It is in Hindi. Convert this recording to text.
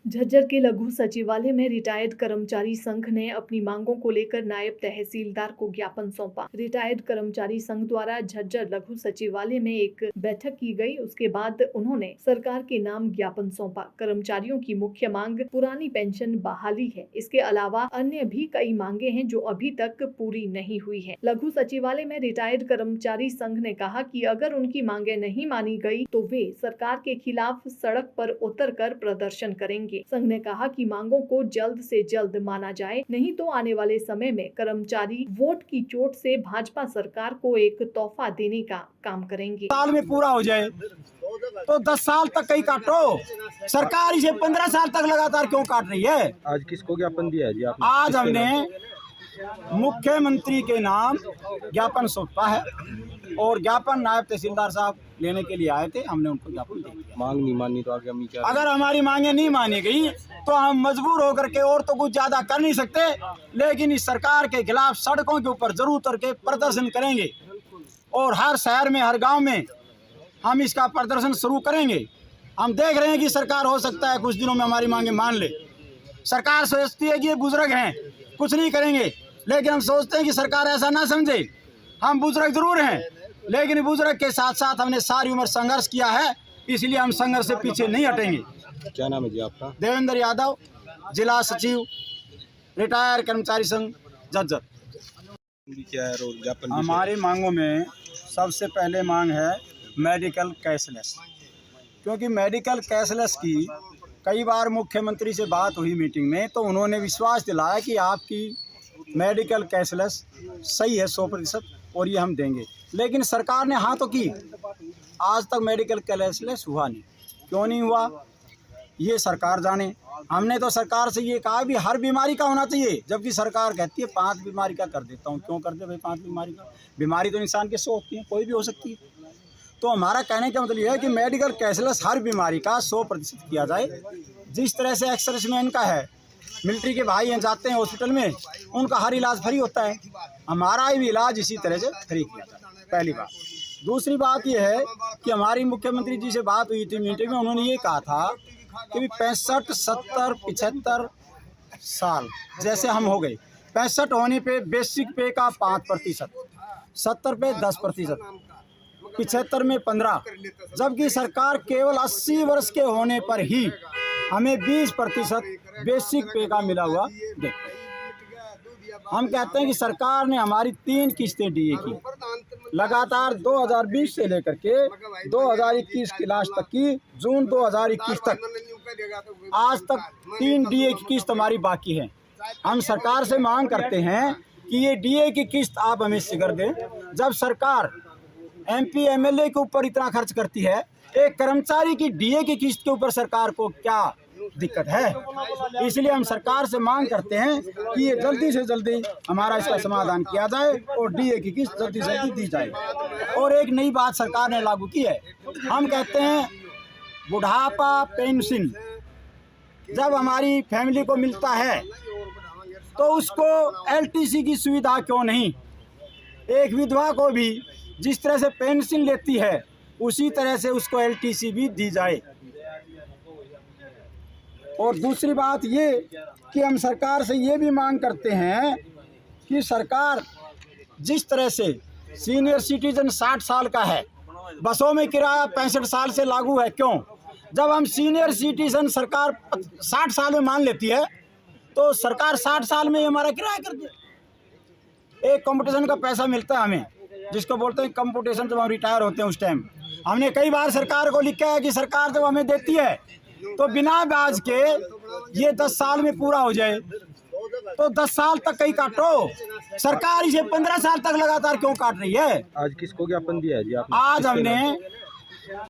झज्जर के लघु सचिवालय में रिटायर्ड कर्मचारी संघ ने अपनी मांगों को लेकर नायब तहसीलदार को ज्ञापन सौंपा। रिटायर्ड कर्मचारी संघ द्वारा झज्जर लघु सचिवालय में एक बैठक की गई। उसके बाद उन्होंने सरकार के नाम ज्ञापन सौंपा। कर्मचारियों की मुख्य मांग पुरानी पेंशन बहाली है। इसके अलावा अन्य भी कई मांगे हैं जो अभी तक पूरी नहीं हुई है। लघु सचिवालय में रिटायर्ड कर्मचारी संघ ने कहा कि अगर उनकी मांगे नहीं मानी गई तो वे सरकार के खिलाफ सड़क पर उतरकर प्रदर्शन करेंगे। संघ ने कहा कि मांगों को जल्द से जल्द माना जाए, नहीं तो आने वाले समय में कर्मचारी वोट की चोट से भाजपा सरकार को एक तोहफा देने का काम करेंगे। साल में पूरा हो जाए तो 10 साल तक कहीं काटो। सरकार इसे 15 साल तक लगातार क्यों काट रही है? आज किसको ज्ञापन दिया है जी आपने? आज हमने मुख्यमंत्री के नाम ज्ञापन सौंपा है और ज्ञापन नायब तहसीलदार साहब लेने के लिए आए थे। हमने उनको ज्ञापन दे दिया। मांग नहीं मानी तो आगे हम क्या? अगर हमारी मांगे नहीं मानी गई तो हम मजबूर होकर के और तो कुछ ज्यादा कर नहीं सकते, लेकिन इस सरकार के खिलाफ सड़कों के ऊपर जरूर उतर के प्रदर्शन करेंगे और हर शहर में हर गांव में हम इसका प्रदर्शन शुरू करेंगे। हम देख रहे हैं कि सरकार हो सकता है कुछ दिनों में हमारी मांगे मान ले। सरकार सोचती है कि ये बुजुर्ग हैं, कुछ नहीं करेंगे, लेकिन हम सोचते हैं कि सरकार ऐसा ना समझे। हम बुजुर्ग जरूर हैं, लेकिन बुजुर्ग के साथ साथ हमने सारी उम्र संघर्ष किया है, इसलिए हम संघर्ष से पीछे नहीं हटेंगे। क्या नाम है जी आपका? देवेंद्र यादव, जिला सचिव, रिटायर कर्मचारी संघ झज्जर। क्या है रोज ज्ञापन? हमारी मांगों में सबसे पहले मांग है मेडिकल कैशलेस, क्योंकि मेडिकल कैशलेस की कई बार मुख्यमंत्री से बात हुई मीटिंग में, तो उन्होंने विश्वास दिलाया कि आपकी मेडिकल कैशलेस सही है 100% और ये हम देंगे, लेकिन सरकार ने हाँ तो की, आज तक मेडिकल कैशलेस हुआ नहीं। क्यों नहीं हुआ ये सरकार जाने। हमने तो सरकार से ये कहा भी हर बीमारी का होना चाहिए, जबकि सरकार कहती है 5 बीमारी का कर देता हूँ। क्यों कर दे भाई 5 बीमारी का? बीमारी तो इंसान के 100 होती है, कोई भी हो सकती है। तो हमारा कहने का मतलब ये है कि मेडिकल कैशलेस हर बीमारी का 100% किया जाए। जिस तरह से एक्सर्विसमैन का है, मिलिट्री के भाई हैं जाते हैं हॉस्पिटल में, उनका हर इलाज फ्री होता है, हमारा भी इलाज इसी तरह से फ्री किया जाए, पहली बात। दूसरी बात यह है कि हमारी मुख्यमंत्री जी से बात हुई थी मीटिंग में, उन्होंने ये कहा था कि 65, 70, 75 साल जैसे हम हो गए, 65 होने पे बेसिक पे का 5%, 70 पे 10%, 75 में 15, जबकि सरकार केवल 80 वर्ष के होने पर ही हमें 20% बेसिक पे का मिला हुआ दे। हम कहते हैं कि सरकार ने हमारी 3 किस्तें डीए की लगातार 2020 से लेकर के 2021 की लास्ट तक की, जून 2021 तक आज तक 3 डीए की किस्त हमारी बाकी है। हम सरकार से मांग करते हैं कि ये डीए की किस्त आप हमें शीघ्र दें। जब सरकार एमपी एमएलए के ऊपर इतना खर्च करती है, एक कर्मचारी की डीए की किस्त के ऊपर सरकार को क्या दिक्कत है? इसलिए हम सरकार से मांग करते हैं कि ये जल्दी से जल्दी हमारा इसका समाधान किया जाए और डीए की किस्त जल्दी से जल्दी दी जाए। और एक नई बात सरकार ने लागू की है, हम कहते हैं बुढ़ापा पेंशन जब हमारी फैमिली को मिलता है तो उसको एलटीसी की सुविधा क्यों नहीं? एक विधवा को भी जिस तरह से पेंशन लेती है उसी तरह से उसको एलटीसी भी दी जाए। और दूसरी बात ये कि हम सरकार से ये भी मांग करते हैं कि सरकार जिस तरह से सीनियर सिटीजन 60 साल का है, बसों में किराया 65 साल से लागू है। क्यों? जब हम सीनियर सिटीजन सरकार 60 साल में मान लेती है तो सरकार 60 साल में ही हमारा किराया कर दे। एक कंपटीशन का पैसा मिलता है हमें, जिसको बोलते हैं कंपटीशन, जब हम रिटायर होते हैं उस टाइम। हमने कई बार सरकार को लिखा है कि सरकार जब हमें देती है तो बिना ब्याज के ये 10 साल में पूरा हो जाए, तो 10 साल तक कहीं काटो। सरकार इसे 15 साल तक लगातार क्यों काट रही है? आज किसको ज्ञापन दिया है जी आपने? आज हमने